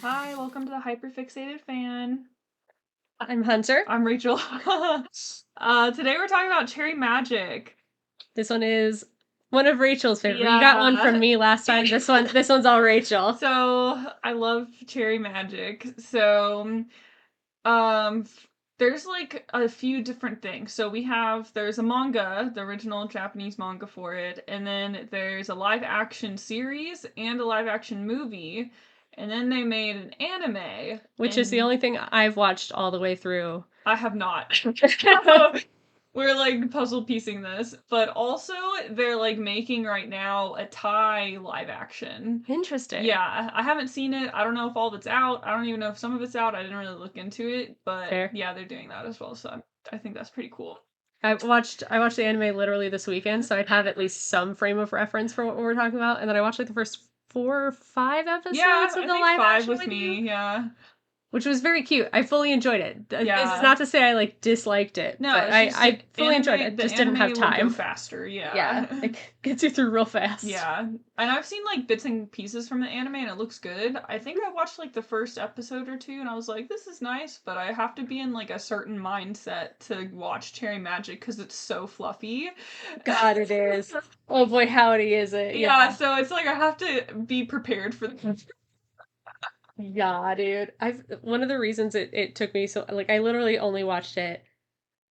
Hi, welcome to the Hyperfixated Fan. I'm Hunter. I'm Rachel. Today we're talking about Cherry Magic. This one is one of Rachel's favorite. Yeah. You got one from me last time. This one's all Rachel. So I love Cherry Magic. So, um, there's like a few different things. So there's a manga, the original Japanese manga for it, and then there's a live action series and a live action movie. And then they made an anime. Which is the only thing I've watched all the way through. I have not. We're like puzzle piecing this, but also they're like making right now a Thai live action. Interesting. Yeah, I haven't seen it. I don't know if all of it's out. I don't even know if some of it's out. I didn't really look into it, but Fair. yeah, they're doing that as well. So I think that's pretty cool. I watched the anime literally this weekend, so I'd have at least some frame of reference for what we're talking about. And then I watched like the first 4 or 5 episodes of the live five action with me. Yeah. Which was very cute. I fully enjoyed it. Yeah. This is not to say I like disliked it. No, but I fully enjoyed it. Just didn't have time. Go faster, yeah. Yeah, it gets you through real fast. Yeah, and I've seen like bits and pieces from the anime, and it looks good. I think I watched like the first episode or two, and I was like, "This is nice," but I have to be in like a certain mindset to watch Cherry Magic because it's so fluffy. God, it is. Oh boy, howdy is it? Yeah, so it's like I have to be prepared for. Yeah, dude. One of the reasons it took me so like I literally only watched it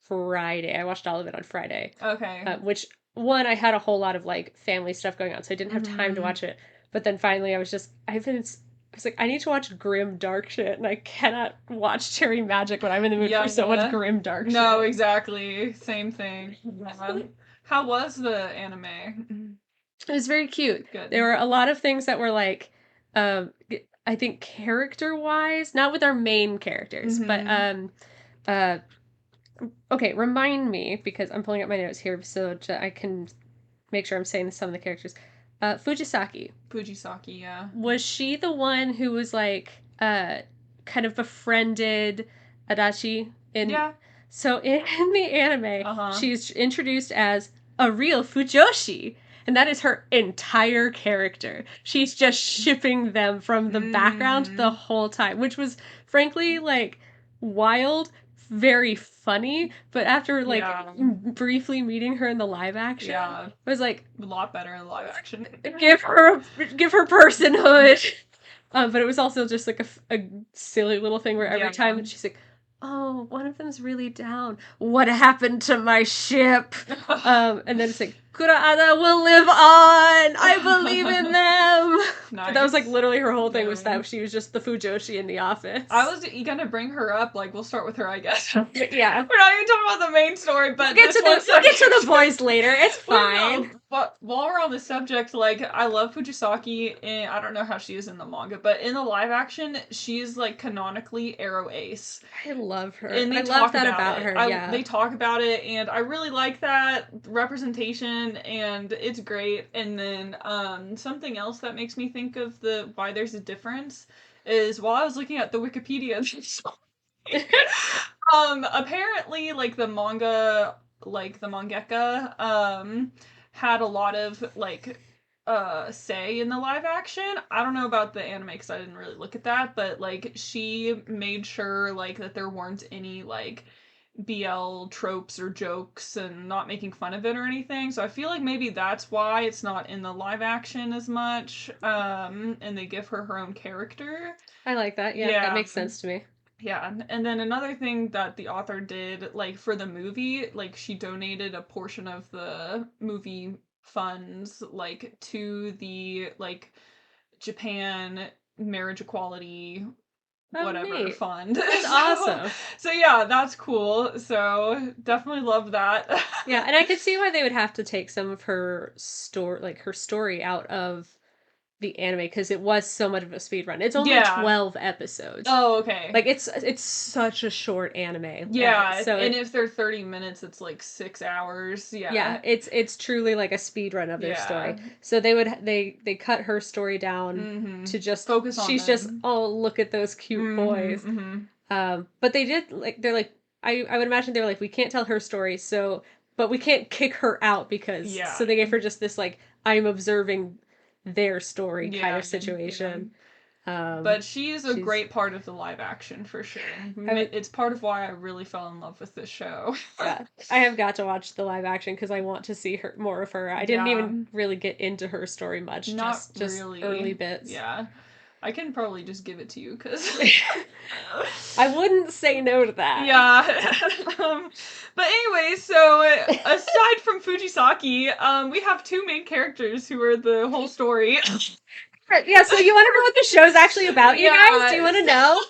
Friday. I watched all of it on Friday. Okay. Which one I had a whole lot of like family stuff going on, so I didn't have time to watch it. But then finally I was like, I need to watch grim dark shit, and I cannot watch Cherry Magic when I'm in the mood for so much grim dark shit. No, exactly. Same thing. How was the anime? It was very cute. Good. There were a lot of things that were like, I think character wise, not with our main characters, but okay, remind me because I'm pulling up my notes here so I can make sure I'm saying some of the characters. Fujisaki. Fujisaki, yeah. Was she the one who was like, kind of befriended Adachi in? Yeah. So in the anime, she's introduced as a real Fujoshi. And that is her entire character. She's just shipping them from the background the whole time, which was frankly like wild, very funny. But after like briefly meeting her in the live action, I was like a lot better in live action. Give her personhood. But it was also just like a silly little thing where every time she's like, "Oh, one of them's really down. What happened to my ship?" And then it's like, Kurada will live on. I believe in them. Nice. But that was like literally her whole thing was that she was just the Fujoshi in the office. I was gonna bring her up. Like, we'll start with her, I guess. Yeah, we're not even talking about the main story, but we'll get to the boys later. It's fine. But while we're on the subject, like, I love Fujisaki, and I don't know how she is in the manga, but in the live action, she's like canonically Arrow Ace. I love her. And I love that about her. They talk about it, and I really like that representation, and it's great. And then something else that makes me think of why there's a difference is while I was looking at the Wikipedia, apparently like the manga, like the mangaka, had a lot of like say in the live action. I don't know about the anime because I didn't really look at that, but like she made sure like that there weren't any like BL tropes or jokes and not making fun of it or anything. So I feel like maybe that's why it's not in the live action as much. And they give her own character. I like that. Yeah, that makes sense to me. Yeah, and then another thing that the author did, like for the movie, like she donated a portion of the movie funds, like to the like Japan marriage equality whatever fund. That's awesome. So yeah, that's cool. So definitely love that. Yeah, and I could see why they would have to take some of her story out of the anime because it was so much of a speed run. It's only 12 episodes. Oh, okay. Like it's such a short anime. Yeah, so and if they're 30 minutes, it's like 6 hours. Yeah. Yeah, it's truly like a speed run of their story. So they cut her story down to just focus on she's them. just, oh, look at those cute boys. But they did they're like I would imagine they were like, we can't tell her story, but we can't kick her out because so they gave her just this like I'm observing their story kind of situation. But she is a she's great part of the live action for sure. It's part of why I really fell in love with this show. Yeah, I have got to watch the live action because I want to see her more of her. I didn't even really get into her story much. Not just really. early bits. Yeah, I can probably just give it to you because I wouldn't say no to that. Yeah. But anyway, so aside from Fujisaki, we have two main characters who are the whole story. Yeah, so you want to know what the show's actually about, you guys? Do you want to know?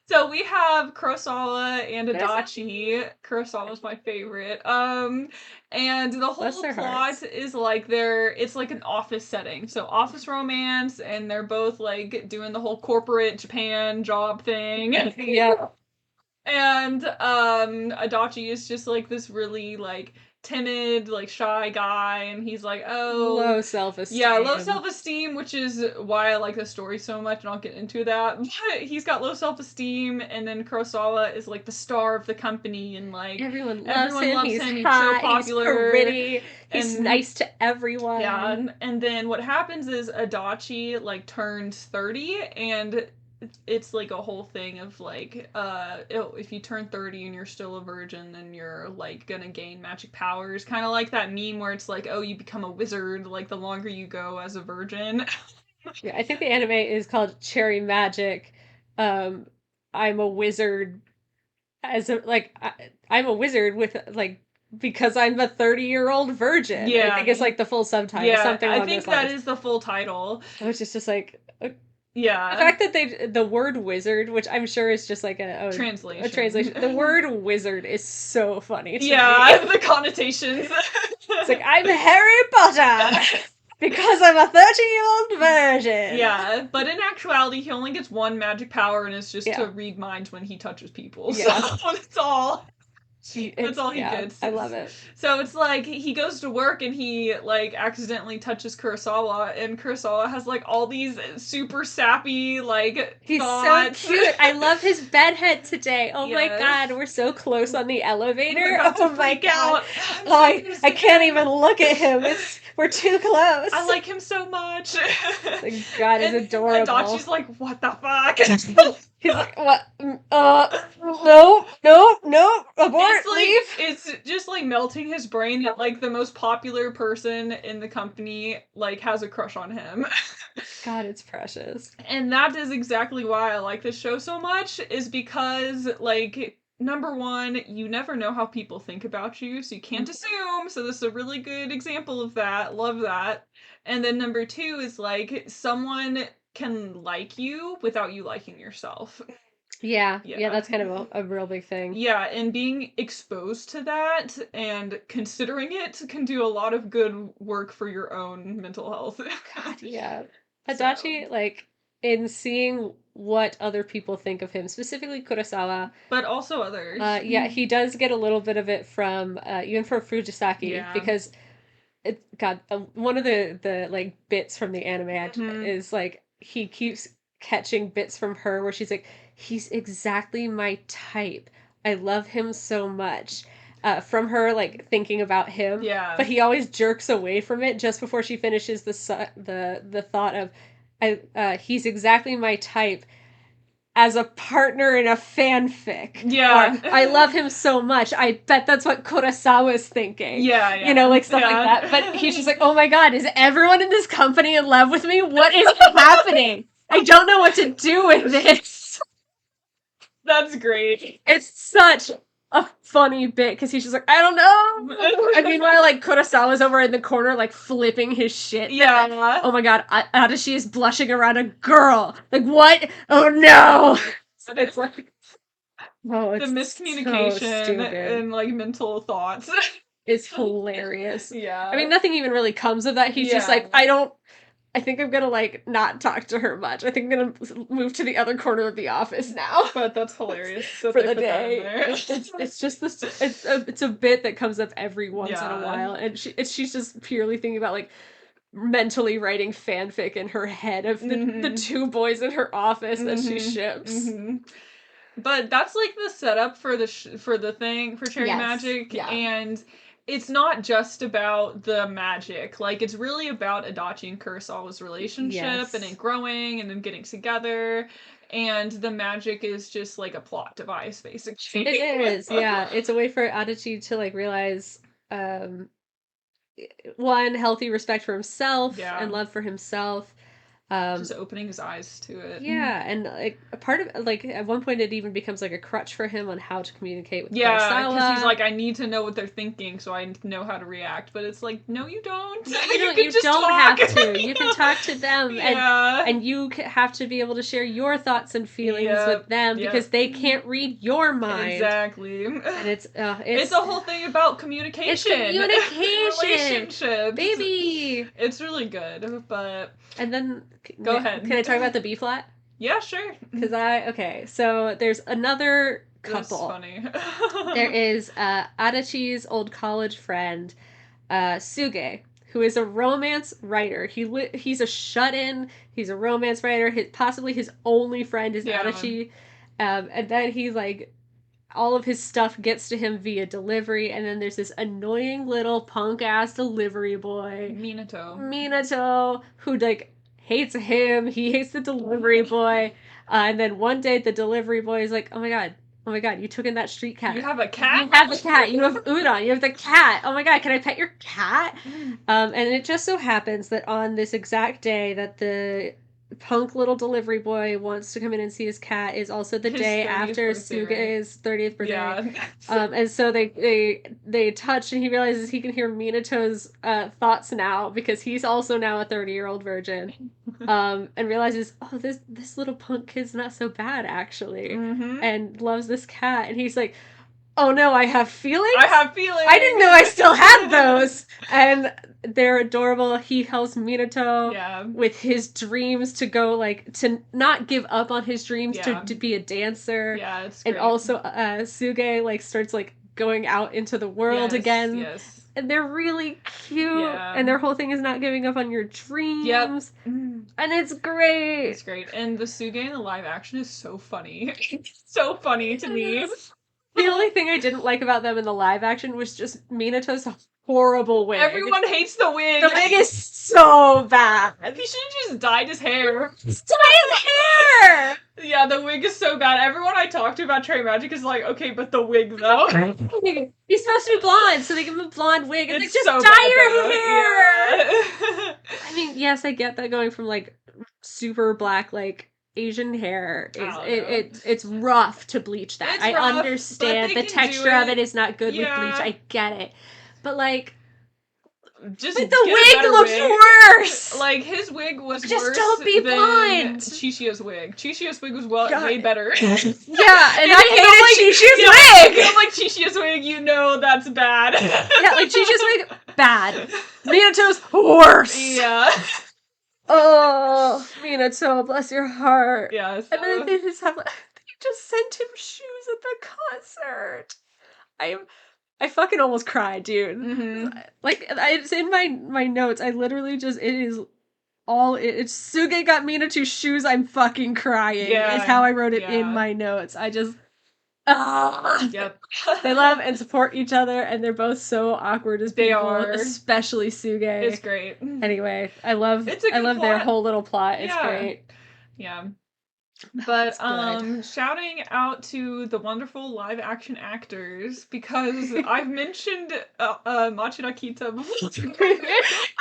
So we have Kurosawa and Adachi. Kurosawa's my favorite. And the whole plot hearts. is like it's like an office setting. So office romance, and they're both like doing the whole corporate Japan job thing. Yeah. And Adachi is just like this really like timid, like shy guy, and he's like, oh, low self-esteem. Yeah, low self-esteem, which is why I like the story so much, and I'll get into that. But he's got low self-esteem, and then Kurosawa is like the star of the company, and like everyone loves him. He's him. Hot, He's so popular, he's pretty, he's nice to everyone. Yeah, and then what happens is Adachi like turns 30, and it's like a whole thing of like if you turn 30 and you're still a virgin, then you're like gonna gain magic powers, kind of like that meme where it's like, oh, you become a wizard like the longer you go as a virgin. Yeah, I think the anime is called Cherry Magic. I'm a wizard I'm a wizard with like because I'm a 30-year-old virgin. Yeah, I think it's like the full subtitle. Yeah, something along I think that is the full title. Which is just like yeah. The fact that the word wizard, which I'm sure is just like translation. A translation. The word wizard is so funny to me. The connotations. It's like, I'm Harry Potter because I'm a 30-year-old virgin. Yeah, but in actuality, he only gets one magic power, and it's just to read minds when he touches people. So that's all. That's all he gets. I love it. So it's like he goes to work and he like accidentally touches Kurosawa, and Kurosawa has like all these super sappy like he's thoughts. So cute. I love his bedhead today. Oh my god, we're so close on the elevator. Oh my god. I can't even look at him. We're too close. I like him so much. Like, God is adorable. Adachi's like, what the fuck? He's like, what? No, abort, leave. It's just like melting his brain that like the most popular person in the company like has a crush on him. God, it's precious. And that is exactly why I like this show so much, is because like, number one, you never know how people think about you, so you can't assume. So this is a really good example of that. Love that. And then number two is like, someone can like you without you liking yourself. Yeah, that's kind of a real big thing. Yeah, and being exposed to that and considering it can do a lot of good work for your own mental health. God, yeah. Adachi, like, in seeing what other people think of him, specifically Kurosawa. But also others. Yeah, he does get a little bit of it from, even from Fujisaki, because one of the like bits from the anime is like, he keeps catching bits from her where she's like, he's exactly my type. I love him so much. From her like thinking about him, but he always jerks away from it just before she finishes the thought of, he's exactly my type as a partner in a fanfic. Yeah, or, I love him so much. I bet that's what Kurosawa's thinking. Yeah. You know, like stuff like that. But he's just like, oh my god, is everyone in this company in love with me? What is happening? I don't know what to do with this. That's great. It's such a funny bit because he's just like, I don't know. And meanwhile, like, Kurosawa's over in the corner, like, flipping his shit. Yeah. Oh my god, Adachi is blushing around a girl. Like, what? Oh no! It's like, the miscommunication so and, like, mental thoughts. It's hilarious. Yeah. I mean, nothing even really comes of that. He's just like, I think I'm gonna, like, not talk to her much. I think I'm gonna move to the other corner of the office now. But that's hilarious. For the day. It's just this, it's a bit that comes up every once in a while. And she's just purely thinking about, like, mentally writing fanfic in her head of the two boys in her office that she ships. But that's, like, the setup for for Cherry Magic. And it's not just about the magic. Like, it's really about Adachi and Kurosawa's relationship and it Yes. growing and them getting together. And the magic is just like a plot device, basically. It is, yeah. It's a way for Adachi to like realize um one, healthy respect for himself Yeah. and love for himself. Just opening his eyes to it. Yeah, and like a part of like at one point it even becomes like a crutch for him on how to communicate with Yeah, because he's Kurosawa. like, I need to know what they're thinking so I know how to react. But it's like, no, you don't. No, you don't. can You just don't talk. have to. You can talk to them, Yeah. and you have to be able to share your thoughts and feelings Yep, with them because yep. they can't read your mind. Exactly. And it's It's a whole thing about communication. It's communication, Relationships. baby. It's really good, but And then Go ahead. Can I talk about the B flat? yeah, sure. Because so there's another That's couple. funny. There is Adachi's old college friend, Suge, who is a romance writer. He's a shut-in. He's a romance writer. Possibly his only friend is Yeah. Adachi. And then he's like, all of his stuff gets to him via delivery, and then there's this annoying little punk-ass delivery boy, Minato, who like hates him. He hates the delivery boy. And then one day the delivery boy is like, oh my god, you took in that street cat. You have a cat? You have a cat. You have Udon. You have the cat. Oh my god, can I pet your cat? And it just so happens that on this exact day that the punk little delivery boy wants to come in and see his cat is also the day after Suge's 30th birthday. Yeah. And so they touch and he realizes he can hear Minato's thoughts now because he's also now a 30-year-old virgin. And realizes, oh, this little punk kid's not so bad actually. And loves this cat, and he's like, oh no, I have feelings? I have feelings! I didn't know I still had those! And they're adorable. He helps Minato with his dreams to go, like, to not give up on his dreams to be a dancer. Yeah, it's great. And also, Suge, like, starts, like, going out into the world again. Yes. And they're really cute. Yeah. And their whole thing is not giving up on your dreams. Yep. And it's great. It's great. And the Suge in the live action is so funny. So funny to me. The only thing I didn't like about them in the live action was just Minato's horrible wig. Everyone hates the wig. The wig is so bad. He should have just dyed his hair. Just dye his hair! Yeah, the wig is so bad. Everyone I talk to about Trey Magic is like, okay, but the wig though. He's supposed to be blonde, so they give him a blonde wig and it's they just so dye your hair! Yeah. I mean, yes, I get that going from like super black, like Asian hair it's rough to bleach that. It's I rough, understand the texture of it is not good with bleach. I get it. But like just but the wig looks worse. Like his wig was just worse don't be than blind. Chishia's wig. Chishia's wig was way better. Yeah, and I hated Chishia's wig. If you don't like Chishia's wig, you know that's bad. Yeah, like Chishia's wig, bad. Minato's worse. Yeah. Oh, Minato, bless your heart. Yes. And then they just sent him shoes at the concert. I fucking almost cried, dude. Mm-hmm. Like, it's in my notes. I literally just, it's Suge got Minato shoes, I'm fucking crying. Yeah. Is how I wrote it in my notes. I just, Yep. They love and support each other, and they're both so awkward as people. They are. Especially Suge. It's great. Anyway, I love their whole little plot. It's great. Yeah. But shouting out to the wonderful live action actors because I've mentioned Machida Kita before.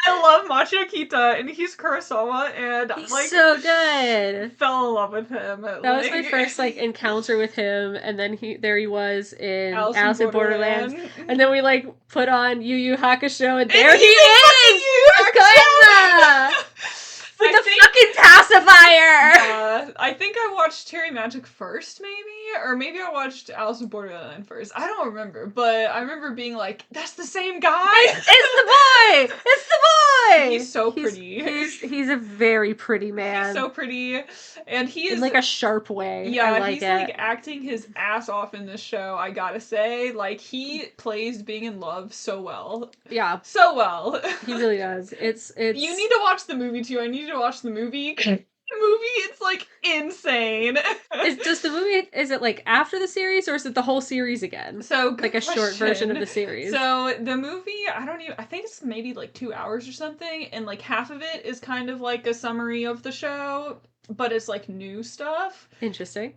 I love Machida Kita and he's Kurosawa and he's so good. Fell in love with him. That was my first encounter with him, and then he was in Alice in Borderlands. And then we put on Yu Yu Hakusho and there he is! With the fucking pacifier! I think I watched Terry Magic first, maybe? Or maybe I watched Alice in Borderland first. I don't remember, but I remember being like, that's the same guy! It's the boy! It's the boy! He's so pretty. He's a very pretty man. He's so pretty. And he is... in a sharp way. Yeah, he's acting his ass off in this show, I gotta say. He plays being in love so well. Yeah. So well. He really does. It's You need to watch the movie too. I need to watch the movie. It's insane. Does the movie, is it like after the series, or is it the whole series again? So like a short version of the series. So the movie, I think it's maybe like 2 hours or something, and like half of it is kind of like a summary of the show, but it's like new stuff. Interesting.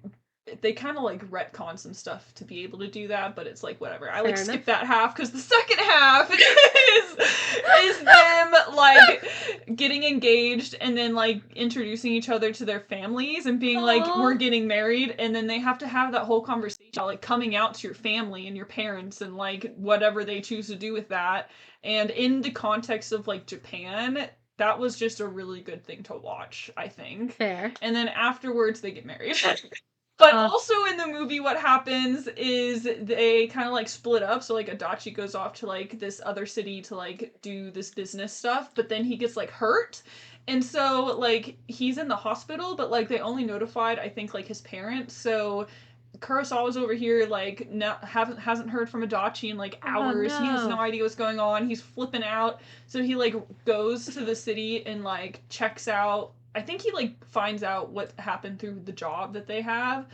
They kind of like retcon some stuff to be able to do that, but it's like whatever. I like Fair skip enough. that half because the second half is them like getting engaged and then like introducing each other to their families and being like, Aw. we're getting married, and then they have to have that whole conversation about like coming out to your family and your parents and like whatever they choose to do with that. And in the context of like Japan, that was just a really good thing to watch, I think. Fair. And then afterwards they get married. But also in the movie, what happens is they kind of like split up. So like Adachi goes off to like this other city to like do this business stuff, but then he gets like hurt. And so like he's in the hospital, but like they only notified, I think, like his parents. So Kurosawa's over here like hasn't heard from Adachi in like hours. Oh, no. He has no idea what's going on. He's flipping out. So he like goes to the city and like checks out. I think he like finds out what happened through the job that they have.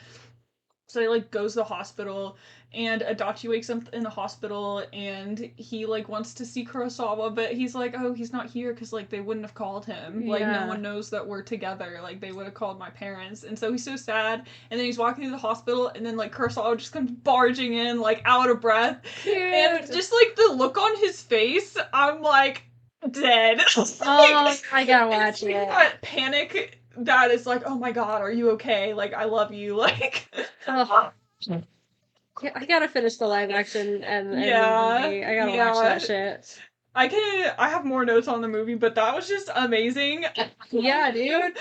So he like goes to the hospital, and Adachi wakes up in the hospital, and he like wants to see Kurosawa, but he's like, oh, he's not here because like they wouldn't have called him. Like no one knows that we're together. Like they would have called my parents, and so he's so sad. And then he's walking through the hospital, and then like Kurosawa just comes barging in, like out of breath, Cute. and just like the look on his face, I'm like dead. Oh, I gotta watch it. That panic that is like, oh my god, are you okay? Like, I love you. Like, oh. Yeah, I gotta finish the live action and the movie. I gotta watch that shit. I have more notes on the movie, but that was just amazing. Yeah, dude.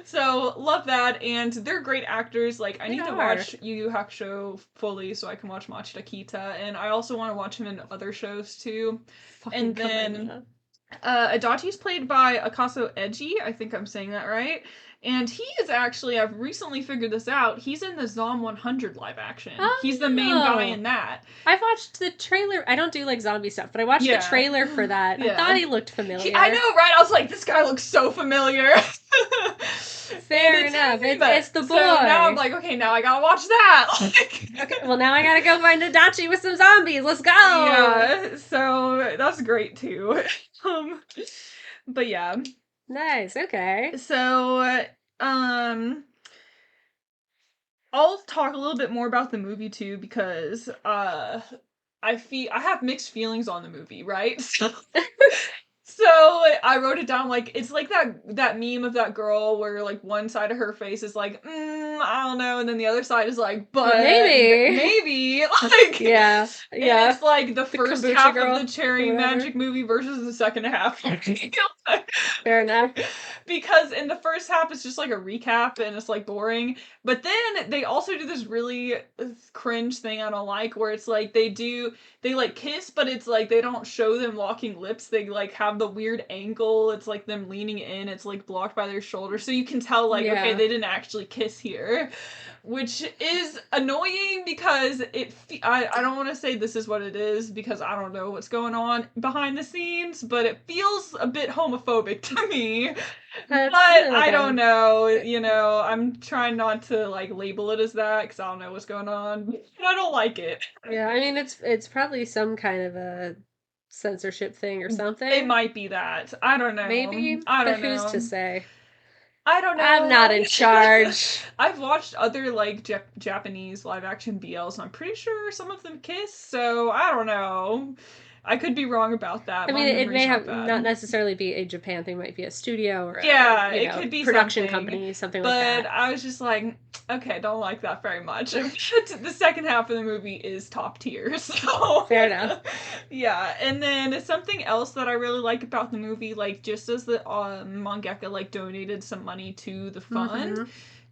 So love that, and they're great actors. Like I They need to are. watch Yu Yu Hakusho fully so I can watch Machida Kita, and I also want to watch him in other shows too. Fucking And then Adachi's played by Akaso Eiji, I think I'm saying that right. And he is actually, I've recently figured this out, he's in the Zom 100 live action. Oh. He's the main guy in that. I've watched the trailer. I don't do like zombie stuff, but I watched the trailer for that. Yeah. I thought he looked familiar. I know, right? I was like, this guy looks so familiar. Fair enough. It's the boy. So now I'm like, okay, now I gotta watch that. Okay, well now I gotta go find Adachi with some zombies. Let's go. Yeah, so that's great too. But yeah. Nice. Okay. So, I'll talk a little bit more about the movie too because I have mixed feelings on the movie, right? So I wrote it down like it's like that meme of that girl where like one side of her face is like I don't know, and then the other side is like but maybe like yeah. It's like the first half of the Cherry Magic movie versus the second half. Fair enough. Because in the first half it's just like a recap and it's like boring, but then they also do this really cringe thing I don't like where it's like they like kiss, but it's like they don't show them locking lips. They like have the weird angle. It's like them leaning in. It's like blocked by their shoulder, so you can tell like okay, they didn't actually kiss here, which is annoying because I don't want to say this is what it is because I don't know what's going on behind the scenes, but it feels a bit homophobic to me. But I don't know, you know, I'm trying not to like label it as that because I don't know what's going on. And I don't like it. Yeah, I mean it's probably some kind of a censorship thing or something. It might be that. I don't know. Maybe. I don't know. Who's to say? I don't know. I'm not in charge. I've watched other like Japanese live action BLs and I'm pretty sure some of them kiss, so I don't know. I could be wrong about that. I mean, it may have not necessarily be a Japan thing. It might be a studio or it could be production company, something like that. But I was just like, okay, don't like that very much. The second half of the movie is top tier, so fair enough. Yeah, and then something else that I really like about the movie, like just as the mangaka like donated some money to the fund. Mm-hmm.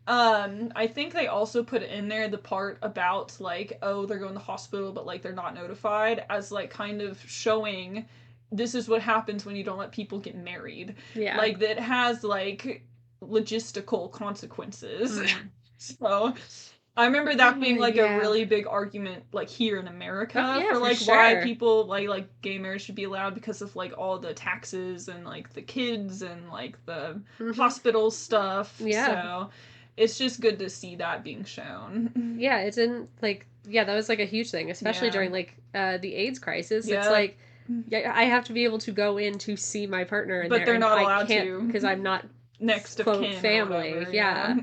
I think they also put in there the part about like, oh, they're going to the hospital, but like they're not notified as like kind of showing this is what happens when you don't let people get married. Yeah. Like that has like logistical consequences. Mm. So I remember that being like a really big argument like here in America for like why people like gay marriage should be allowed because of like all the taxes and like the kids and like the hospital stuff. Yeah. So it's just good to see that being shown. Yeah, it didn't like that was like a huge thing, especially during like the AIDS crisis. It's like I have to be able to go in to see my partner in but there, they're and not I allowed can't to because I'm not next of quote kin family. or whatever, yeah.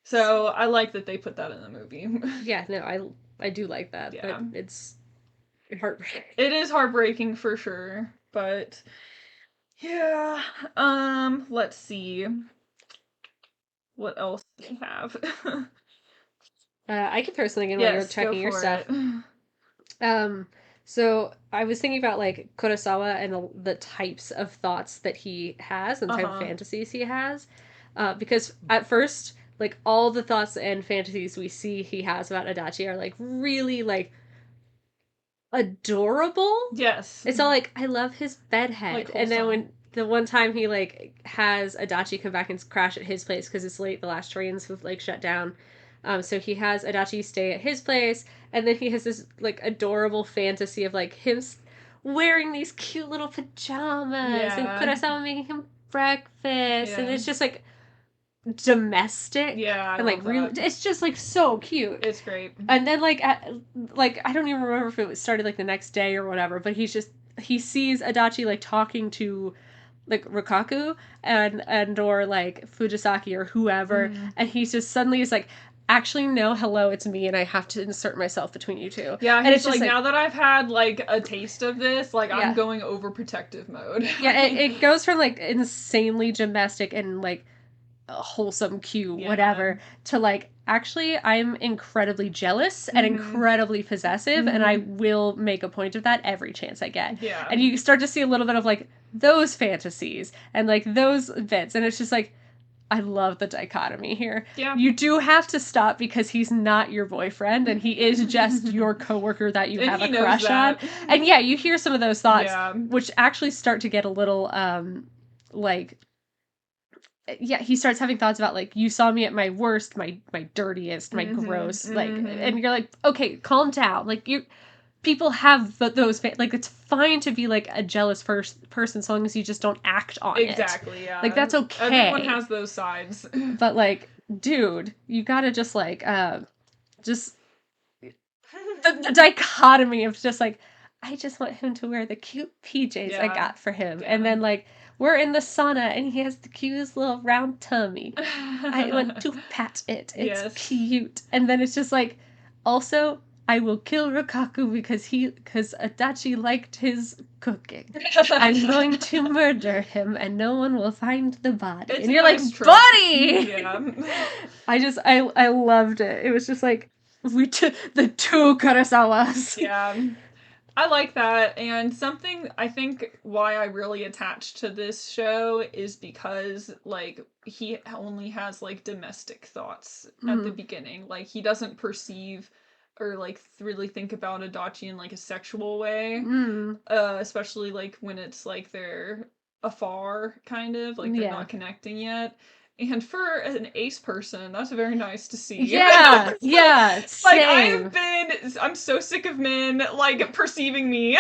So I like that they put that in the movie. Yeah, no, I do like that, yeah. but it's heartbreaking. It is heartbreaking for sure, but yeah. Let's see. What else do we have? I can throw something in while you're Yes, go checking your for stuff. it. So I was thinking about like Kurosawa and the types of thoughts that he has and the type of fantasies he has, because at first, like all the thoughts and fantasies we see he has about Adachi are like really like adorable. Yes. It's all like I love his bedhead, Like and then when the one time he like has Adachi come back and crash at his place because it's late, the last trains have like shut down. So he has Adachi stay at his place, and then he has this like adorable fantasy of like him wearing these cute little pajamas and Kurosawa making him breakfast, and it's just like domestic. Yeah, and like real. It's just like so cute. It's great. And then like I don't even remember if it started like the next day or whatever, but he sees Adachi like talking to like Rikaku and or like Fujisaki or whoever, and he's just suddenly is like, actually no, hello, it's me, and I have to insert myself between you two. Yeah, and it's just like now that I've had like a taste of this, like yeah. I'm going overprotective mode. Yeah, it goes from like insanely domestic and like wholesome, cute, whatever, to like actually I'm incredibly jealous and incredibly possessive, and I will make a point of that every chance I get. Yeah. And you start to see a little bit of like those fantasies and like those bits, and it's just like I love the dichotomy here. Yeah. You do have to stop because he's not your boyfriend and he is just your coworker that you have a crush on. And yeah, you hear some of those thoughts which actually start to get a little like yeah, he starts having thoughts about like, you saw me at my worst, my dirtiest, my gross, like, and you're like, okay, calm down. Like people have those like it's fine to be like a jealous person so long as you just don't act on it. Exactly. Yeah. Like that's okay. Everyone has those sides. But like, dude, you gotta just like just the dichotomy of just like, I just want him to wear the cute PJs I got for him, and then like we're in the sauna and he has the cutest little round tummy. I want to pat it. It's cute. And then it's just like, also, I will kill Rikaku because Adachi liked his cooking. I'm going to murder him and no one will find the body. And you're like, buddy! Yeah. I loved it. It was just like, the two Kurosawas. Yeah. I like that, and something I think why I really attached to this show is because like he only has like domestic thoughts at the beginning. Like he doesn't perceive or like really think about Adachi in like a sexual way. Especially like when it's like they're afar, kind of like they're not connecting yet. And for an ace person, that's very nice to see. Yeah, yeah. Same. I'm so sick of men, like, perceiving me.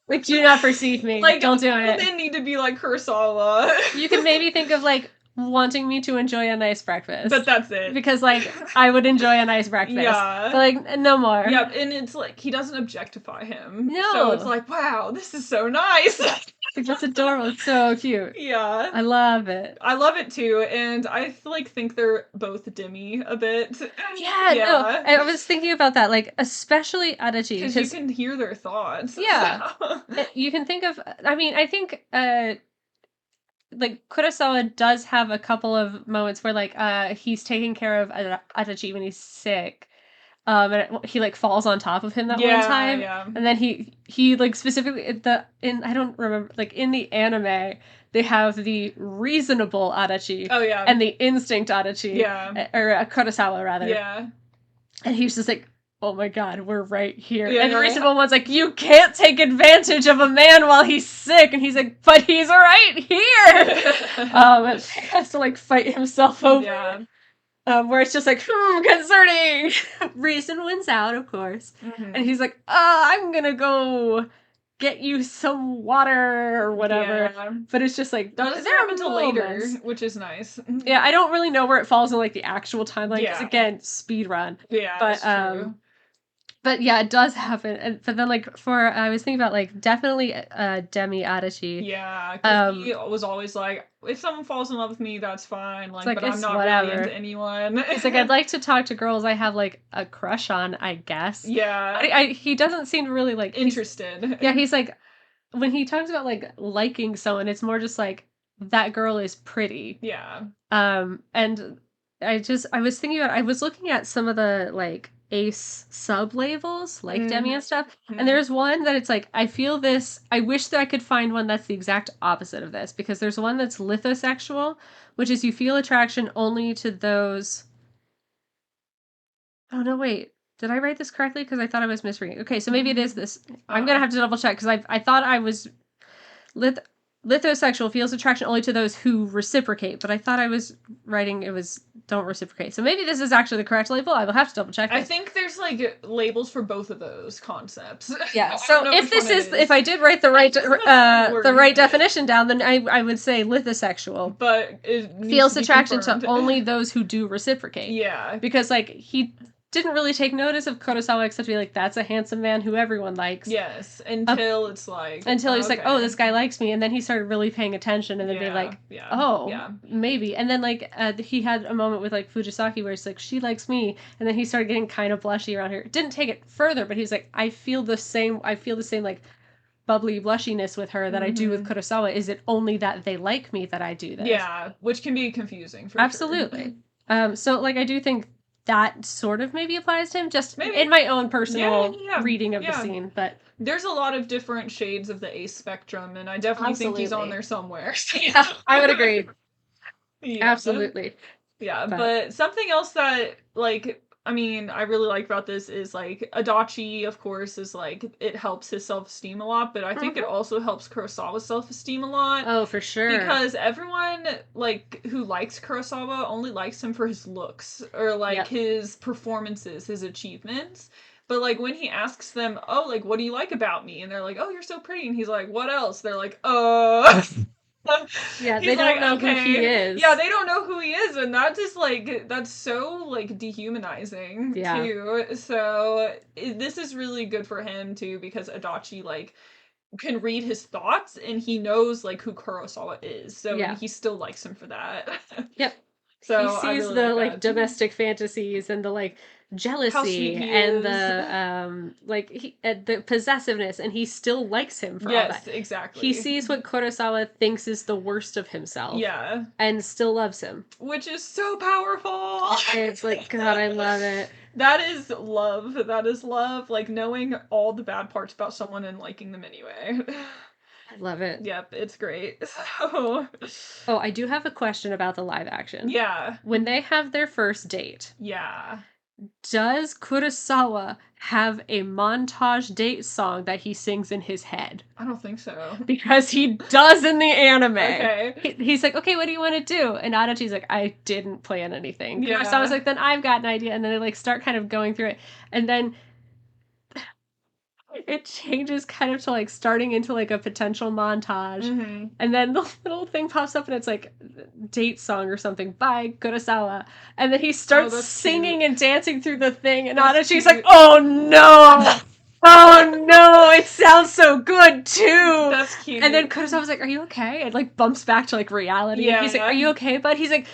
Like, do not perceive me. Like, don't do it. Men need to be like Kurosawa. You can maybe think of, like, wanting me to enjoy a nice breakfast. But that's it. Because, like, I would enjoy a nice breakfast. Yeah. But, like, no more. Yeah, and it's like, he doesn't objectify him. No. So it's like, wow, this is so nice. Like, that's adorable. It's so cute. Yeah. I love it. I love it too, and I like think they're both dimmy a bit. Yeah, no. I was thinking about that, like, especially Adachi. Because you can hear their thoughts. Yeah. You can think of, I mean, I think, like, Kurosawa does have a couple of moments where, like, he's taking care of Adachi when he's sick. And he like falls on top of him that one time, and then he like specifically I don't remember, like in the anime they have the reasonable Adachi, and the instinct Adachi, or Kurosawa rather, and he's just like, oh my god, we're right here, and the reasonable one's like, you can't take advantage of a man while he's sick, and he's like, but he's right here, and he has to like fight himself over. Where it's just like, concerning. Reason wins out, of course. And he's like, I'm gonna go get you some water or whatever. Yeah. But it's just like, doesn't happen until later, which is nice. Yeah, I don't really know where it falls in like the actual timeline because Yeah. again, speed run. Yeah, But that's true. but yeah, it does happen. And but then like for I was thinking about like definitely Demi Adachi. Yeah, because he was always like, if someone falls in love with me, that's fine. Like, like, but I'm it's not really whatever. into anyone. He's like, I'd like to talk to girls I have like a crush on, I guess. Yeah. He doesn't seem really like interested. Yeah, he's like when he talks about like liking someone, it's more just like that girl is pretty. Yeah. And I was thinking about I was looking at some of the like Ace sub labels like Demi and stuff, and there's one that it's like I feel this. I wish that I could find one that's the exact opposite of this because there's one that's lithosexual, which is you feel attraction only to those. Oh no, wait. Did I write this correctly? Because I thought I was misreading. Okay, so maybe it is this. I'm gonna have to double check because I thought I was lithosexual feels attraction only to those who reciprocate, but I thought I was writing it was don't reciprocate. So maybe this is actually the correct label. I will have to double check this. I think there's like labels for both of those concepts. Yeah. So if this is if I did write the right definition down, then I would say lithosexual. But it feels attraction to only those who do reciprocate. Yeah. Because like he didn't really take notice of Kurosawa except to be like, that's a handsome man who everyone likes. Yes, until it's like... Until he's like, oh, this guy likes me, and then he started really paying attention, and then be like, maybe. And then like, he had a moment with like Fujisaki where it's like, she likes me, and then he started getting kind of blushy around her. Didn't take it further, but he was like, I feel the same like bubbly blushiness with her that I do with Kurosawa. Is it only that they like me that I do this? Yeah, which can be confusing for Absolutely. Sure. So like I do think that sort of maybe applies to him, just maybe. In my own personal reading of the scene. But there's a lot of different shades of the Ace spectrum, and I definitely think he's on there somewhere. Yeah, I would agree. Absolutely. Yeah, but something else that, like, I mean, I really like about this is, like, Adachi, of course, is, like, it helps his self-esteem a lot, but I think it also helps Kurosawa's self-esteem a lot. Oh, for sure. Because everyone, like, who likes Kurosawa only likes him for his looks, or, like, his performances, his achievements. But, like, when he asks them, oh, like, what do you like about me? And they're like, oh, you're so pretty. And he's like, what else? They're like, yeah, they don't know who he is. Yeah, they don't know who he is, and that's just like that's so like dehumanizing too. So this is really good for him too because Adachi like can read his thoughts and he knows like who Kurosawa is. So he still likes him for that. Yep. So he sees really the like domestic fantasies and the like jealousy and the the possessiveness, and he still likes him for all that. Yes, exactly. He sees what Kurosawa thinks is the worst of himself. Yeah. And still loves him. Which is so powerful. It's like, God, I love it. That is love. That is love. Like knowing all the bad parts about someone and liking them anyway. I love it. Yep, it's great. So... Oh, I do have a question about the live action. Yeah. When they have their first date. Yeah. Does Kurosawa have a montage date song that he sings in his head? I don't think so. Because he does in the anime. Okay. He's like, okay, what do you want to do? And Adachi's like, I didn't plan anything. Yeah. Kurosawa's like, then I've got an idea. And then they like start kind of going through it. And then it changes kind of to like starting into like a potential montage. Mm-hmm. And then the little thing pops up and it's like date song or something by Kurosawa. And then he starts singing and dancing through the thing. And Adachi's like, oh no! Oh no! It sounds so good too! That's cute. And then Kurosawa's like, are you okay? It like bumps back to like reality. Yeah. And he's like, are you okay, bud? He's like,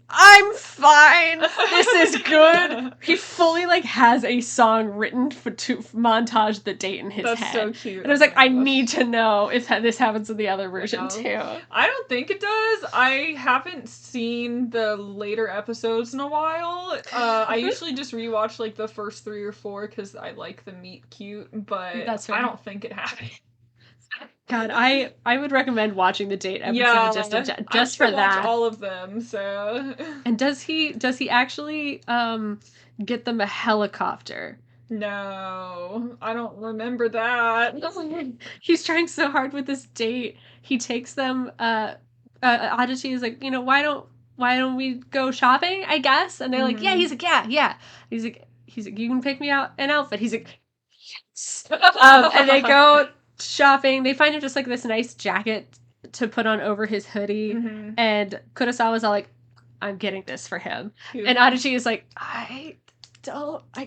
I'm fine. This is good. He fully like has a song written to montage the date in his head. That's so cute. And I was like, I need to know if this happens in the other version too. I don't think it does. I haven't seen the later episodes in a while. I usually just rewatch like the first 3 or 4 because I like the meet cute, but I don't think it happened. God, I would recommend watching the date episode just for that. Watch all of them. So. And does he actually get them a helicopter? No, I don't remember that. He's trying so hard with this date. He takes them. Adachi is like, why don't we go shopping? I guess, and they're like, yeah. He's like, yeah. He's like, you can pick me out an outfit. He's like, yes. And they go. shopping. They find him just like this nice jacket to put on over his hoodie. Mm-hmm. And Kurosawa's all like, I'm getting this for him. Cute. And Adachi is like, I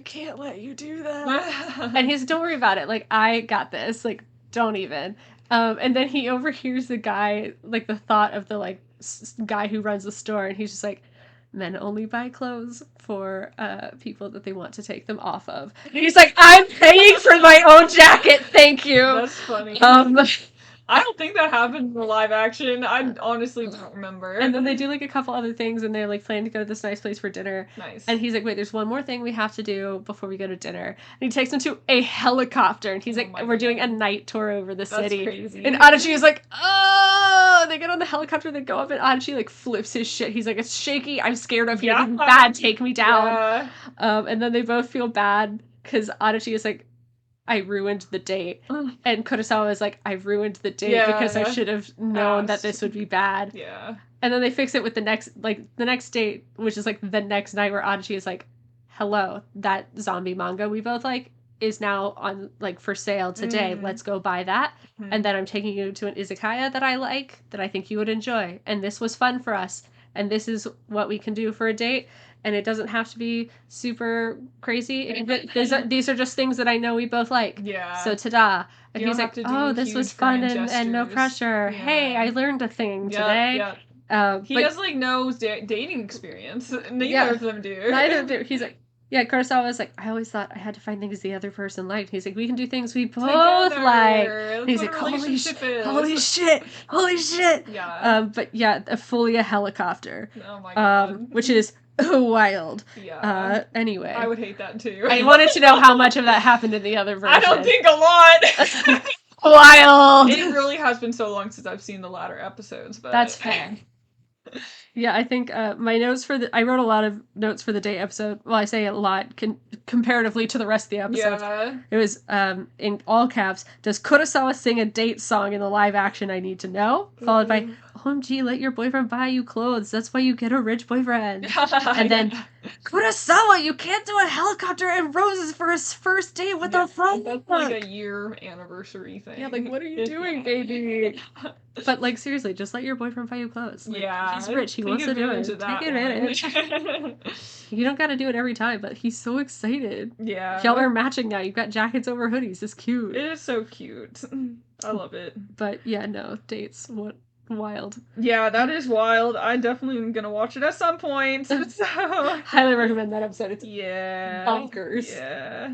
can't let you do that. And he's, don't worry about it. Like, I got this. Like, don't even. And then he overhears the guy, like, the thought of the, like, guy who runs the store. And he's just like, men only buy clothes for people that they want to take them off of. And he's like, I'm paying for my own jacket. Thank you. That's funny. I don't think that happened in the live action. I honestly don't remember. And then they do like a couple other things, and they're like planning to go to this nice place for dinner. Nice. And he's like, wait, there's one more thing we have to do before we go to dinner. And he takes them to a helicopter, and he's like, we're doing a night tour over the city. That's crazy. And Adachi is like, oh, they get on the helicopter, they go up, and Adachi like flips his shit. He's like, it's shaky, I'm scared of you, this is bad, take me down. Yeah. And then they both feel bad because Adachi is like, I ruined the date. And Kurosawa is like, I ruined the date because I should have known that this would be bad. Yeah. And then they fix it with the next date, which is like the next night where Adachi is like, hello, that zombie manga we both like is now on like for sale today. Let's go buy that. And then I'm taking you to an izakaya that I like, that I think you would enjoy. And this was fun for us. And this is what we can do for a date. And it doesn't have to be super crazy. These are just things that I know we both like. Yeah. So ta-da. And he's like, oh, this was fun and no pressure. Yeah. Hey, I learned a thing today. Yeah. He has like no dating experience. Neither of them do. Neither do. He's like, yeah, Kurosawa was like, I always thought I had to find things the other person liked. He's like, we can do things we both like. And he's like, holy shit. Yeah. But yeah, fully a helicopter. Oh my god. Which is wild. Yeah. Anyway. I would hate that too. I wanted to know how much of that happened in the other version. I don't think a lot. Wild. It really has been so long since I've seen the latter episodes, but that's fair. Yeah, I think my notes I wrote a lot of notes for the date episode. Well, I say a lot comparatively to the rest of the episodes. Yeah. It was in all caps. Does Kurosawa sing a date song in the live action? I need to know. Followed by, OMG, let your boyfriend buy you clothes. That's why you get a rich boyfriend. And then, Kurosawa, you can't do a helicopter and roses for his first date. What the fuck? That's like a year anniversary thing. Yeah, like, what are you doing, baby? But, like, seriously, just let your boyfriend buy you clothes. Like, he's rich. He wants to do it. Take advantage. You don't gotta do it every time, but he's so excited. Yeah. Y'all are matching now. You've got jackets over hoodies. It's cute. It is so cute. I love it. But, yeah, no. Dates. What? Wild. Yeah, that is wild. I definitely am gonna watch it at some point. So highly recommend that episode. It's bonkers. Yeah.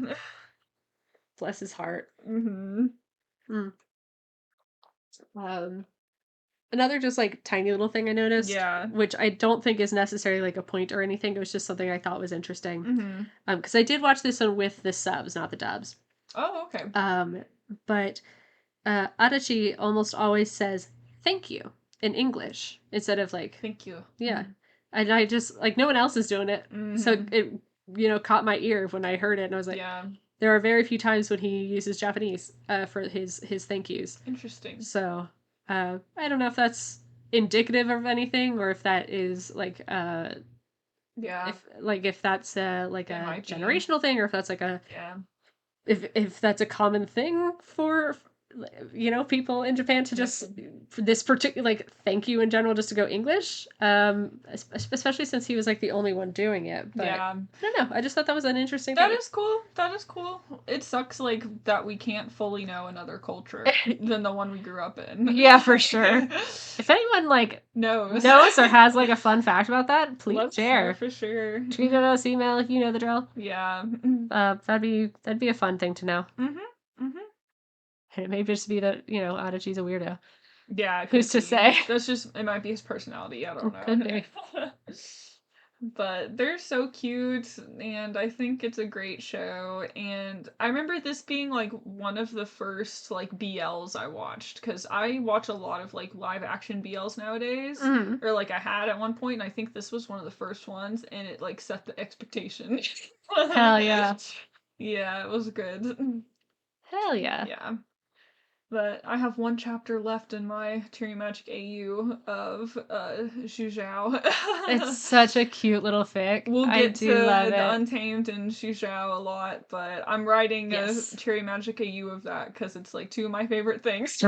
Bless his heart. Mm-hmm. Another just like tiny little thing I noticed. Yeah. Which I don't think is necessarily like a point or anything. It was just something I thought was interesting. Because I did watch this one with the subs, not the dubs. Oh, okay. But Adachi almost always says thank you in English instead of like thank you. Yeah. And I just like no one else is doing it. So it caught my ear when I heard it and I was like, there are very few times when he uses Japanese for his thank yous. Interesting. So I don't know if that's indicative of anything or if that is like if that's like a generational thing or if that's like a if that's a common thing for people in Japan to just for this particular like thank you in general just to go English, especially since he was like the only one doing it. But I don't know. I just thought that was an interesting thing. That is cool. It sucks like that we can't fully know another culture than the one we grew up in. Yeah, for sure. If anyone like knows or has like a fun fact about that, please share. For sure. Tweet at us, email if you know the drill. Yeah. That'd be a fun thing to know. It may just be that, Adachi's a weirdo. Yeah. Who's to say? It might be his personality. I don't know. Could be. But they're so cute, and I think it's a great show. And I remember this being like one of the first like BLs I watched, because I watch a lot of like live action BLs nowadays, or like I had at one point, and I think this was one of the first ones, and it like set the expectation. Hell yeah. Yeah, it was good. Hell yeah. Yeah. But I have one chapter left in my Cherry Magic AU of Xu Zhao. It's such a cute little fic. We'll I get to do love the it. Untamed and Xu Zhao a lot, but I'm writing a Yes. Cherry Magic AU of that because it's like two of my favorite things.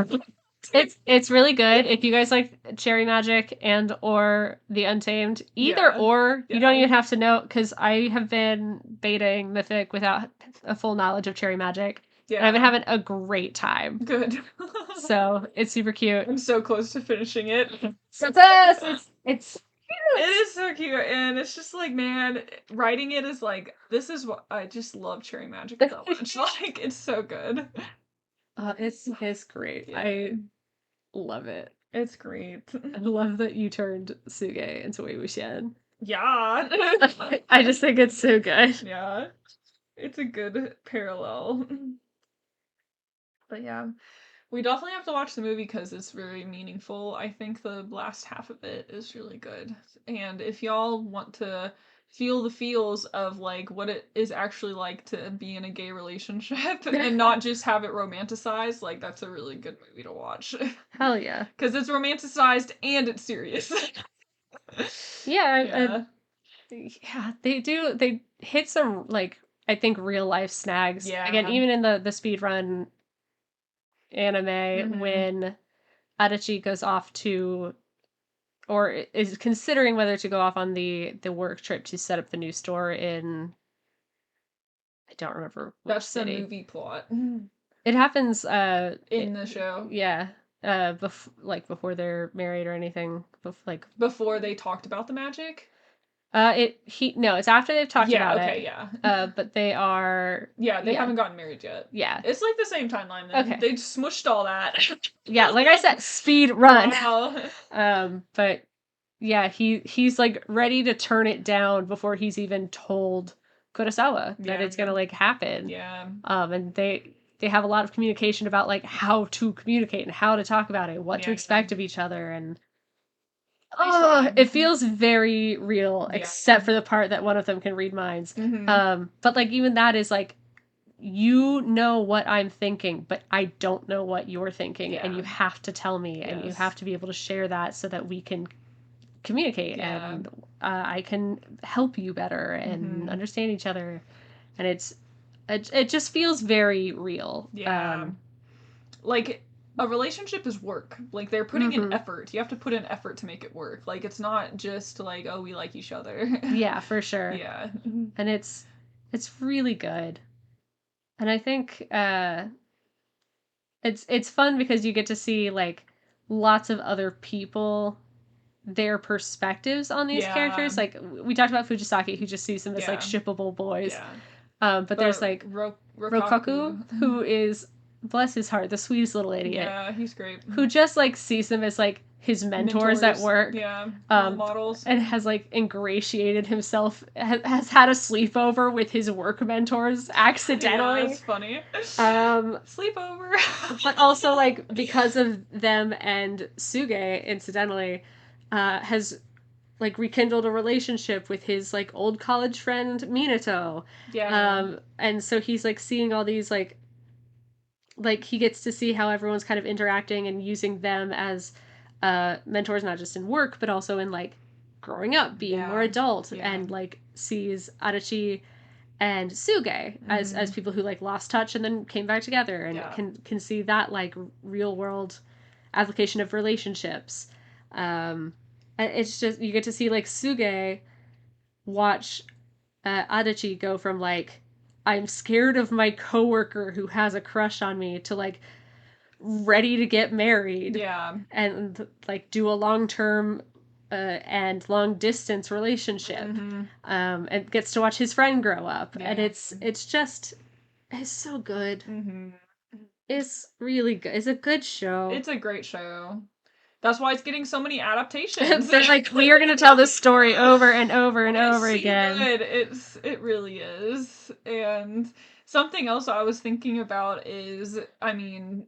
It's really good if you guys like Cherry Magic and or The Untamed. Either Yeah. or, you don't Yeah. even have to know because I have been betaing the fic without a full knowledge of Cherry Magic. And I've been Yeah. having a great time. Good. So it's super cute. I'm so close to finishing it. Success! It's It cute. is so cute, and it's just like, man, writing it is like, this is what I just love Cherry Magic so much. Like, it's so good. It's great. Yeah. I love it. It's great. I love that you turned Suge into Wei Wuxian. Yeah. I just think it's so good. Yeah. It's a good parallel. But yeah. We definitely have to watch the movie because it's very meaningful. I think the last half of it is really good. And if y'all want to feel the feels of like what it is actually like to be in a gay relationship and not just have it romanticized, like that's a really good movie to watch. Hell yeah. Because it's romanticized and it's serious. Yeah, yeah, they do. They hit some like I think real life snags. Again, Yeah. even in the speed run anime, Mhm. when Adachi goes off to or is considering whether to go off on the work trip to set up the new store in I don't remember which That's the city. movie plot It happens in the show. yeah, like before they're married or anything, like Before they talked about the magic? it's after they've talked Yeah, about okay, it. yeah. But they are Yeah, they haven't gotten married yet. Yeah. It's like the same timeline then. Okay. They smushed all that. Yeah, like I said, speed run. Wow. But yeah, he's like ready to turn it down before he's even told Kurosawa that Yeah. it's gonna like happen. Yeah. And they have a lot of communication about like how to communicate and how to talk about it, what to Yeah. expect of each other, and Nice it feels very real, Yeah. except for the part that one of them can read minds. Mhm. But like even that is like you know what I'm thinking, but I don't know what you're thinking, and you Yeah. have to tell me, and you Yes. have to be able to share that so that we can communicate Yeah. and I can help you better and Mhm. understand each other. And it just feels very real. Yeah. Like a relationship is work. Like they're putting in effort. You have to put in effort to make it work. Like it's not just like, oh, we like each other. Yeah, for sure. Yeah. And it's really good. And I think it's fun because you get to see like lots of other people their perspectives on these Yeah. characters. Like we talked about Fujisaki, who just sees them as like Yeah. shippable boys. Yeah. But there's like Rokaku, who is bless his heart, the sweetest little idiot. Yeah, he's great. Who just like sees them as like his mentors at work. Yeah, role models. And has like ingratiated himself, has had a sleepover with his work mentors accidentally. Yeah, that's funny. Sleepover. But also like because of them and Suge, incidentally, has like rekindled a relationship with his like old college friend Minato. Yeah. And so he's like seeing all these like he gets to see how everyone's kind of interacting and using them as mentors, not just in work but also in like growing up, being more adult, and like sees Adachi and Suge as people who like lost touch and then came back together, and can see that like real world application of relationships. And it's just you get to see like Suge watch Adachi go from like I'm scared of my coworker who has a crush on me to like ready to get married. Yeah. And like do a long term and long distance relationship. And gets to watch his friend grow up. Yeah. And it's just it's so good. It's really good. It's a good show. It's a great show. That's why it's getting so many adaptations. They're like, we are going to tell this story over and over and over again. Good. It really is. And something else I was thinking about is, I mean,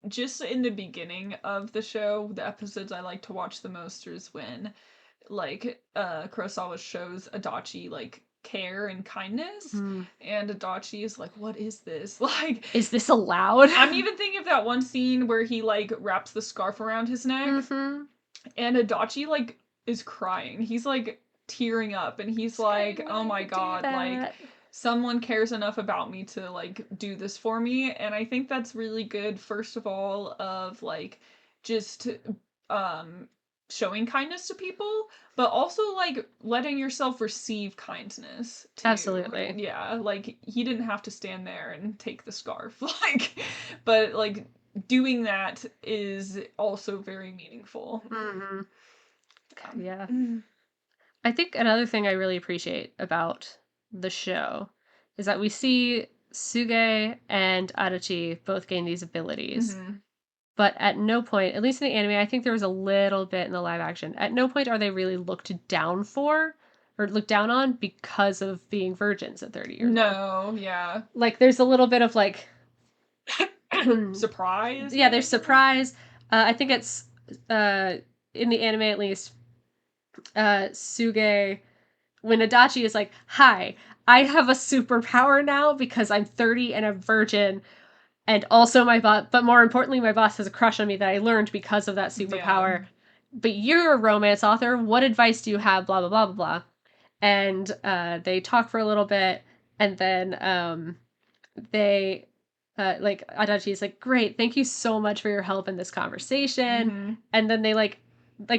just in the beginning of the show, the episodes I like to watch the most is when like Kurosawa shows Adachi like care and kindness. And Adachi is like, what is this? Like, is this allowed? I'm even thinking of that one scene where he like wraps the scarf around his neck, and Adachi like is crying. He's like tearing up, and he's like, oh my god, like someone cares enough about me to like do this for me. And I think that's really good, first of all, of like just showing kindness to people, but also like letting yourself receive kindness too. Absolutely. Yeah, like he didn't have to stand there and take the scarf. Like, but like doing that is also very meaningful. Yeah. I think another thing I really appreciate about the show is that we see Suge and Adachi both gain these abilities. But at no point, at least in the anime, I think there was a little bit in the live action, at no point are they really looked down for or looked down on because of being virgins at 30 years old. No, yeah. Like, there's a little bit of, like... surprise? Yeah, there's surprise. I think it's, in the anime at least, Suge... When Adachi is like, hi, I have a superpower now because I'm 30 and a virgin, and also my boss, but more importantly, my boss has a crush on me that I learned because of that superpower. Yeah. But you're a romance author. What advice do you have? Blah, blah, blah, blah, blah. And they talk for a little bit, and then they, like, Adachi is like, great, thank you so much for your help in this conversation. And then they, like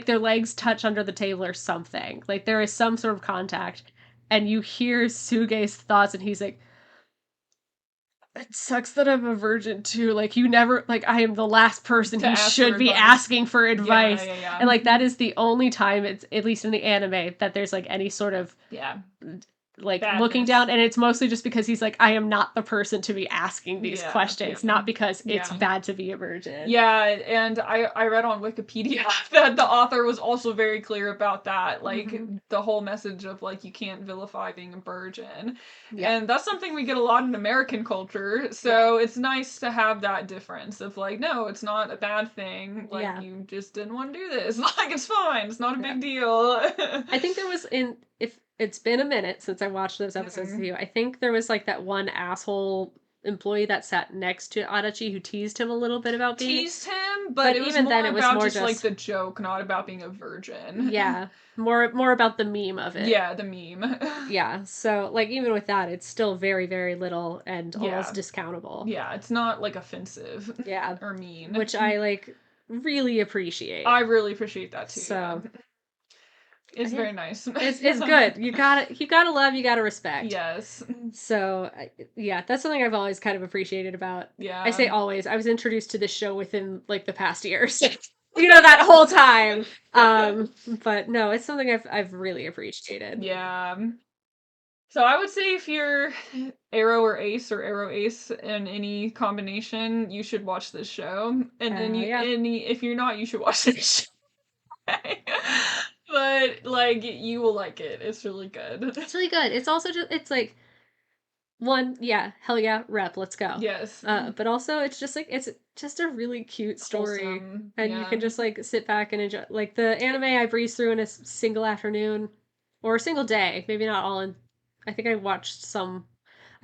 their legs touch under the table or something. Like, there is some sort of contact, and you hear Suge's thoughts, and he's like, it sucks that I'm a virgin too. Like, you never, like, I am the last person who should be asking for advice. Yeah. And like, that is the only time, it's at least in the anime, that there's like any sort of like badness. Looking down, and it's mostly just because he's like, I am not the person to be asking these questions, not because it's bad to be a virgin. Yeah, and I read on Wikipedia that the author was also very clear about that, like the whole message of like, you can't vilify being a virgin. And that's something we get a lot in American culture, so it's nice to have that difference of like, no, it's not a bad thing, like you just didn't want to do this, like, it's fine, it's not a big deal. I think there was it's been a minute since I watched those episodes with you. I think there was like that one asshole employee that sat next to Adachi who teased him a little bit about being... Teased him, but it was even more then, it was about more just like the joke, not about being a virgin. Yeah. More about the meme of it. Yeah, the meme. Yeah. So like, even with that, it's still very, very little and almost discountable. Yeah, it's not like offensive. Yeah. Or mean. Which I like really appreciate. I really appreciate that too. So... It's very nice. It's good. You gotta love, you gotta respect. Yes. So, yeah, that's something I've always kind of appreciated about... Yeah. I say always. I was introduced to this show within, like, the past years. That whole time. But no, it's something I've really appreciated. Yeah. So I would say if you're Arrow or Arrow Ace in any combination, you should watch this show. And then if you're not, you should watch this show. But, like, you will like it. It's really good. It's really good. It's also just, it's like, hell yeah, rep, let's go. Yes. But also, it's just, like, it's just a really cute story. Wholesome. And you can just, like, sit back and enjoy. Like, the anime I breezed through in a single afternoon, or a single day, maybe not all in, I think I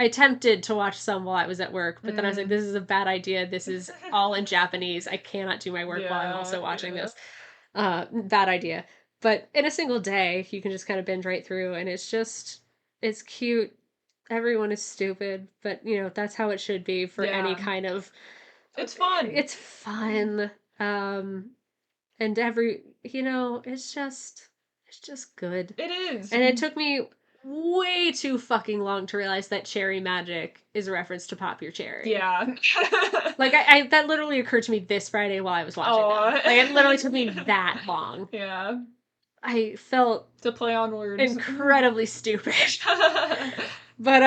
attempted to watch some while I was at work, but then I was like, this is a bad idea. This is all in Japanese. I cannot do my work while I'm also watching this. Bad idea. But in a single day, you can just kind of binge right through, and it's cute. Everyone is stupid, but, that's how it should be for any kind of... It's fun. It's fun. And it's just good. It is. And it took me way too fucking long to realize that cherry magic is a reference to Pop Your Cherry. Yeah. Like, I that literally occurred to me this Friday while I was watching that. Like, it literally took me that long. Yeah. I felt... To play on words. Incredibly stupid. But,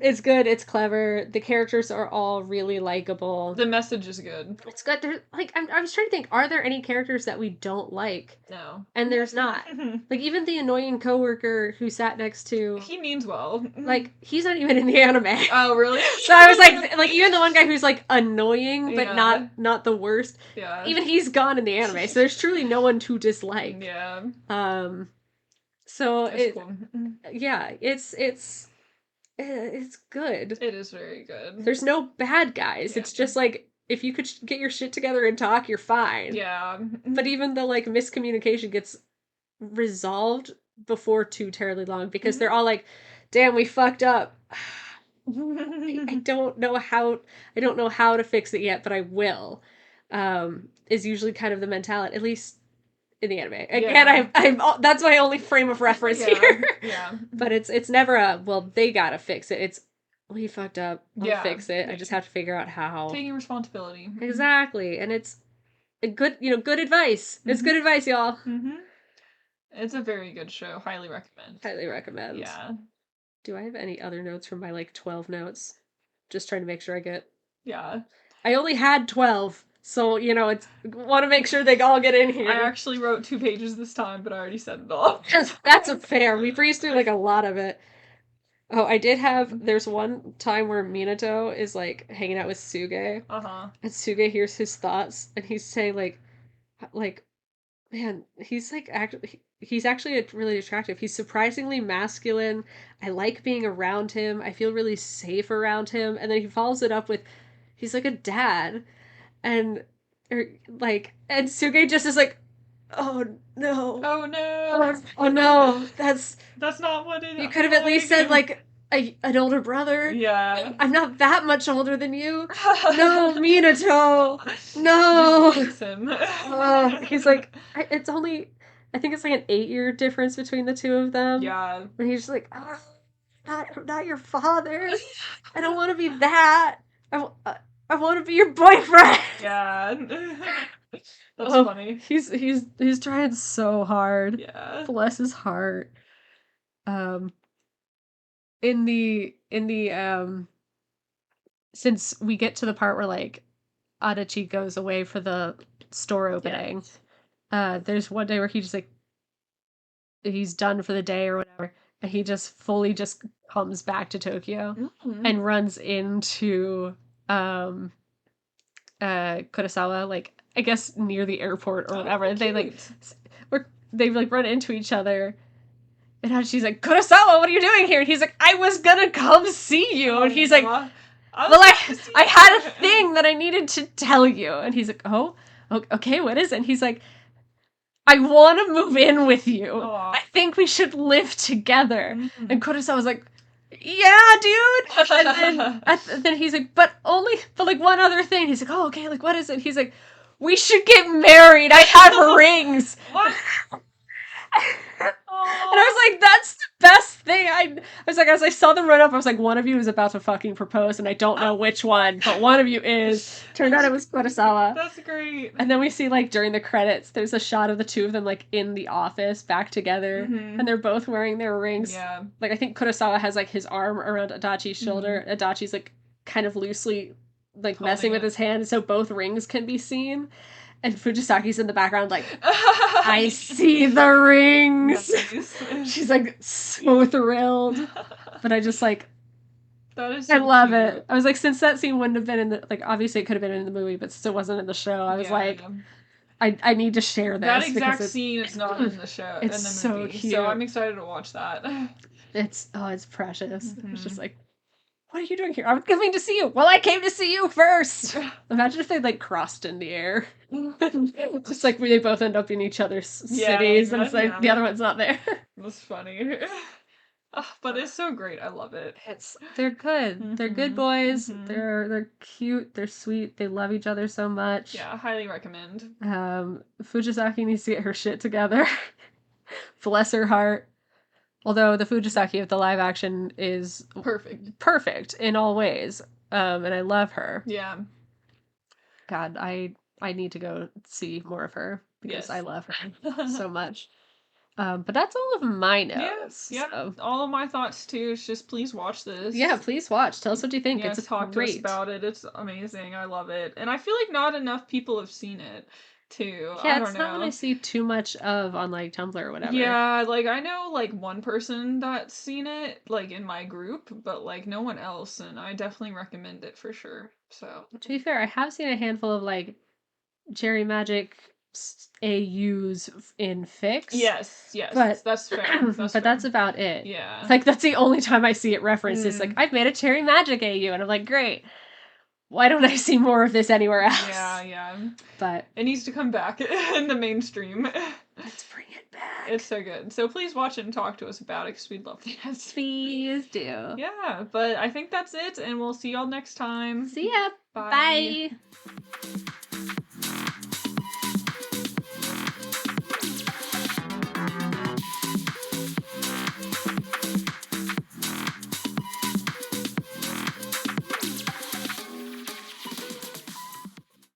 it's good, it's clever, the characters are all really likable. The message is good. It's good. There's, like, I was trying to think, are there any characters that we don't like? No. And there's not. Like, even the annoying coworker who sat next to... He means well. Like, he's not even in the anime. Oh, really? So I was like, even the one guy who's, like, annoying, but not the worst. Yeah. Even he's gone in the anime, so there's truly no one to dislike. Yeah. So That's cool. yeah, it's good. It is very good. There's no bad guys. Yeah. It's just like if you could get your shit together and talk, you're fine. Yeah. But even the like miscommunication gets resolved before too terribly long because they're all like, "Damn, we fucked up." I don't know how to fix it yet, but I will. Is usually kind of the mentality, at least in the anime. Again, Yeah. I'm that's my only frame of reference here. Yeah. But it's never a well, they gotta fix it. It's we fucked up. We'll Yeah. fix it. I just have to figure out how. Taking responsibility. Exactly, and it's a good, good advice. It's good advice, y'all. It's a very good show. Highly recommend. Highly recommend. Yeah. Do I have any other notes from my like 12 notes? Just trying to make sure I get. Yeah. I only had 12, so it's want to make sure they all get in here. I actually wrote 2 pages this time, but I already said it all. That's a fair. We breezed through like a lot of it. Oh, I did have. There's one time where Minato is like hanging out with Suge, and Suge hears his thoughts, and he's saying like, man, he's like he's actually really attractive. He's surprisingly masculine. I like being around him. I feel really safe around him. And then he follows it up with, he's like a dad, and and Suge just is like, oh no, Oh no, oh no, that's not what it is. You could have at least said like an older brother. Yeah. I'm not that much older than you. No, Minato. No. Just him. He's like, it's only, I think it's like an 8-year difference between the two of them. Yeah. And he's just like, oh, not your father. I don't want to be that. I want to be your boyfriend. Yeah. That's funny. He's trying so hard. Yeah. Bless his heart. In the since we get to the part where like Adachi goes away for the store opening, there's one day where he just like he's done for the day or whatever, and he just fully just comes back to Tokyo and runs into Kurosawa, like I guess near the airport or whatever. And they like run into each other. And she's like, Kurosawa, what are you doing here? And he's like, I was gonna come see you. And he's like, well, I had a thing that I needed to tell you. And he's like, oh, okay, what is it? And he's like, I want to move in with you. Aww. I think we should live together. And Kurosawa's like, yeah, dude. And then he's like, but like one other thing. He's like, oh, okay, like what is it? He's like, we should get married. I have rings. What? And I was like, that's the best thing. I was like, as I saw them run up, I was like, one of you is about to fucking propose, and I don't know which one, but one of you is. Turned out it was Kurosawa. That's great. And then we see, like, during the credits, there's a shot of the two of them, like, in the office, back together, and they're both wearing their rings. Yeah. Like, I think Kurosawa has, like, his arm around Adachi's shoulder. Adachi's, like, kind of loosely, like, messing with his hand, so both rings can be seen. And Fujisaki's in the background like, I see the rings. Nice. She's like so thrilled. But I just like, that is so I love cute. it. I was like, since that scene wouldn't have been in the, like obviously it could have been in the movie, but since it wasn't in the show, I was like, I need to share this. That exact scene is not in the show. It's in the so movie, cute. So I'm excited to watch that. It's precious. It's just like, what are you doing here? I'm coming to see you. Well, I came to see you first. Imagine if they like crossed in the air. Just like they both end up in each other's cities and it's like the other one's not there. That's funny. But it's so great. I love it. They're good. They're good boys. They're cute. They're sweet. They love each other so much. Yeah, highly recommend. Fujisaki needs to get her shit together. Bless her heart. Although the Fujisaki of the live action is perfect in all ways, and I love her. Yeah. God, I need to go see more of her because I love her so much. But that's all of my notes. Yeah. So. All of my thoughts too. Is just please watch this. Yeah, please watch. Tell us what you think. It's talk great. To us about it. It's amazing. I love it, and I feel like not enough people have seen it. Too. Yeah, it's not what I see too much of on like Tumblr or whatever. Yeah, like I know like one person that's seen it like in my group, but like no one else, and I definitely recommend it for sure. So to be fair, I have seen a handful of like Cherry Magic AUs in fics. Yes, but that's fair. That's about it. Yeah. Like, that's the only time I see it referenced. It's like, I've made a Cherry Magic AU, and I'm like, great. Why don't I see more of this anywhere else? Yeah. But it needs to come back in the mainstream. Let's bring it back. It's so good. So please watch it and talk to us about it, because we'd love that. Please do. Yeah, but I think that's it, and we'll see y'all next time. See ya. Bye. Bye.